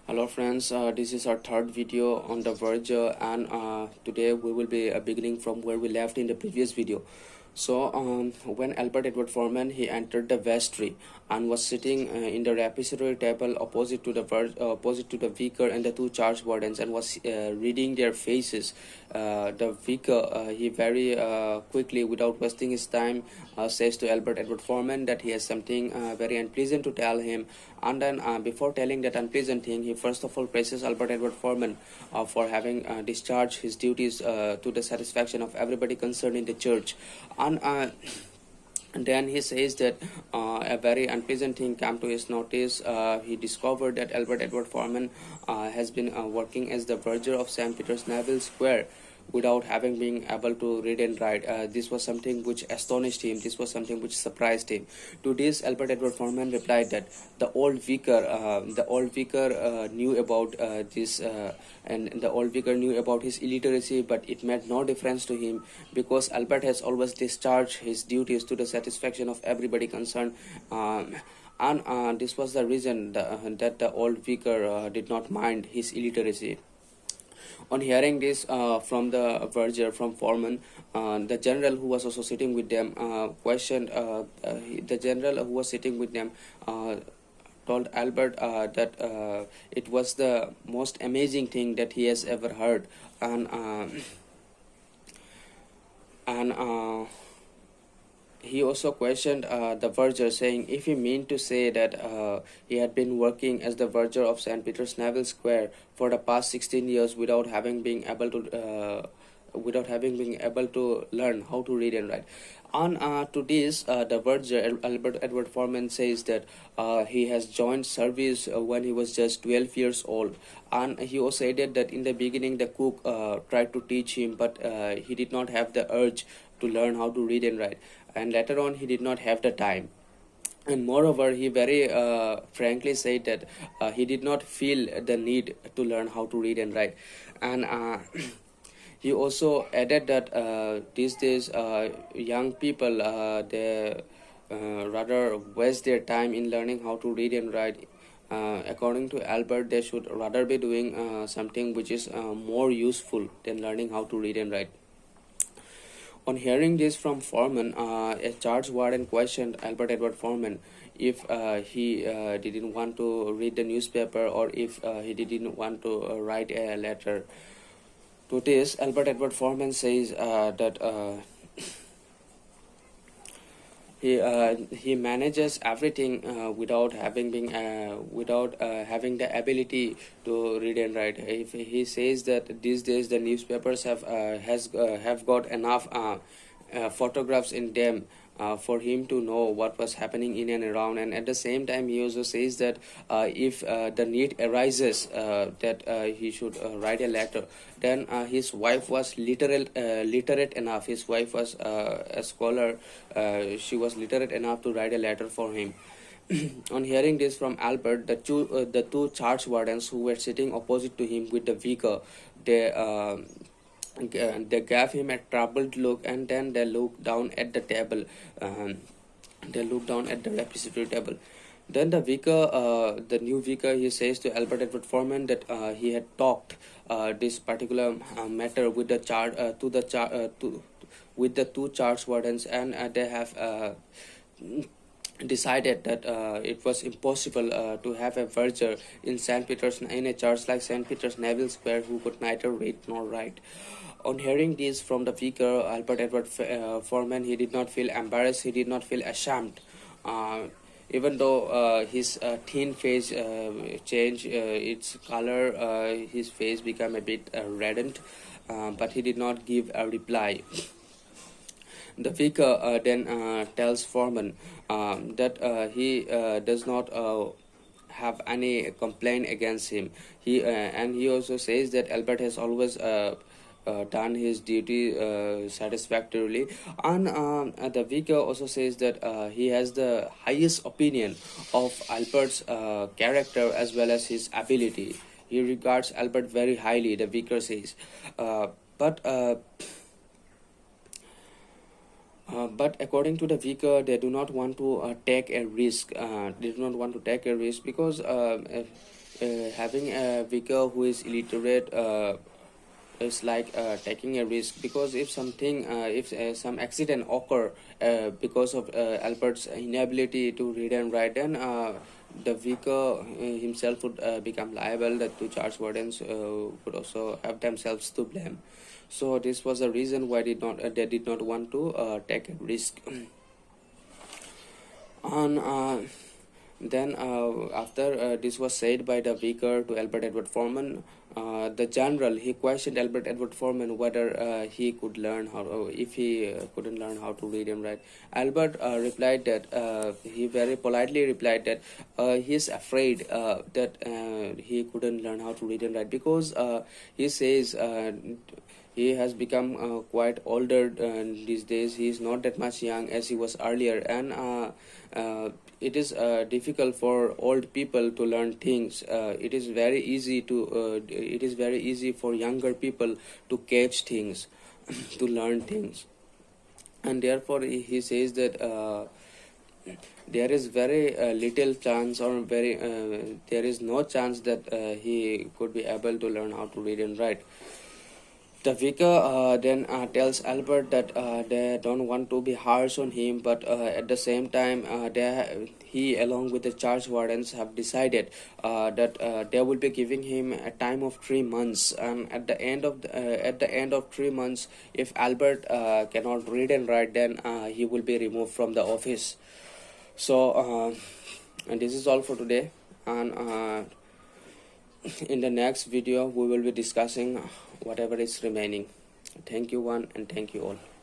Hello friends, this is our third video on the Verger, and today we will be beginning from where we left in the previous video. So when Albert Edward Foreman he entered the vestry and was sitting in the repository table opposite to the vicar and the two charge wardens, and was reading their faces. The vicar he very quickly, without wasting his time, says to Albert Edward Foreman that he has something very unpleasant to tell him. And then before telling that unpleasant thing, he first of all praises Albert Edward Foreman for having discharged his duties to the satisfaction of everybody concerned in the church. And then he says that a very unpleasant thing came to his notice. He discovered that Albert Edward Foreman has been working as the verger of St. Peter's Neville Square without having been able to read and write. This was something which astonished him. This was something which surprised him. To this, Albert Edward Foreman replied that the old vicar knew about this, and the old vicar knew about his illiteracy, but it made no difference to him because Albert has always discharged his duties to the satisfaction of everybody concerned. And this was the reason that the old vicar did not mind his illiteracy. On hearing this from the verger, from Foreman, the general who was also sitting with them questioned. The general who was sitting with them told Albert that it was the most amazing thing that he has ever heard, and he also questioned the verger, saying if he meant to say that he had been working as the verger of St. Peter's Neville Square for the past 16 years without having been able to learn how to read and write. On to this, the verger Albert Edward Foreman says that he has joined service when he was just 12 years old, and he also added that in the beginning the cook tried to teach him, but he did not have the urge to learn how to read and write, and later on he did not have the time. And moreover, he very frankly said that he did not feel the need to learn how to read and write. And he also added that these days young people they rather waste their time in learning how to read and write. According to Albert, they should rather be doing something which is more useful than learning how to read and write. On hearing this from Foreman, a charge warden questioned Albert Edward Foreman if he didn't want to read the newspaper, or if he didn't want to write a letter. To this, Albert Edward Foreman says that he manages everything without having the ability to read and write. If he says that these days the newspapers have got enough photographs in them for him to know what was happening in and around, and at the same time he also says that if the need arises that he should write a letter, then his wife was literate enough. His wife was a scholar. She was literate enough to write a letter for him. On hearing this from Albert, the two charge wardens who were sitting opposite to him with the vicar, they gave him a troubled look, and then they looked down at the table. They looked down at the repository table. Then the new vicar, he says to Albert Edward Foreman that he had talked this particular matter with with the two charge wardens, and they have decided that it was impossible to have a verger in a church like St. Peter's Neville Square who could neither read nor write. On hearing this from the vicar, Albert Edward Foreman, he did not feel embarrassed. He did not feel ashamed. Even though his thin face changed its color, his face became a bit reddened, but he did not give a reply. The vicar then tells Foreman that he does not have any complaint against him. And he also says that Albert has always done his duty satisfactorily, and the vicar also says that he has the highest opinion of Albert's character as well as his ability. He regards Albert very highly, the vicar says. But according to the vicar, they do not want to take a risk. They do not want to take a risk because having a vicar who is illiterate is like taking a risk, because if something if some accident occur because of Albert's inability to read and write, then the vicar himself would become liable. The two charge wardens would also have themselves to blame. So this was the reason why they did not want to take a risk. And then after this was said by the vicar to Albert Edward Foreman, the general, he questioned Albert Edward Foreman whether he could learn how, if he couldn't learn how to read and write. Albert replied that he very politely replied that he is afraid that he couldn't learn how to read and write, because he says he has become quite older these days. He is not that much young as he was earlier, and it is difficult for old people to learn things. It is very easy for younger people to catch things, to learn things, and therefore he says that there is very little chance, or there is no chance that he could be able to learn how to read and write. The vicar then tells Albert that they don't want to be harsh on him, but at the same time, he, along with the charge wardens, have decided that they will be giving him a time of 3 months, and at the end of 3 months, if Albert cannot read and write, then he will be removed from the office. So, and this is all for today, and in the next video we will be discussing whatever is remaining. Thank you one, and thank you all.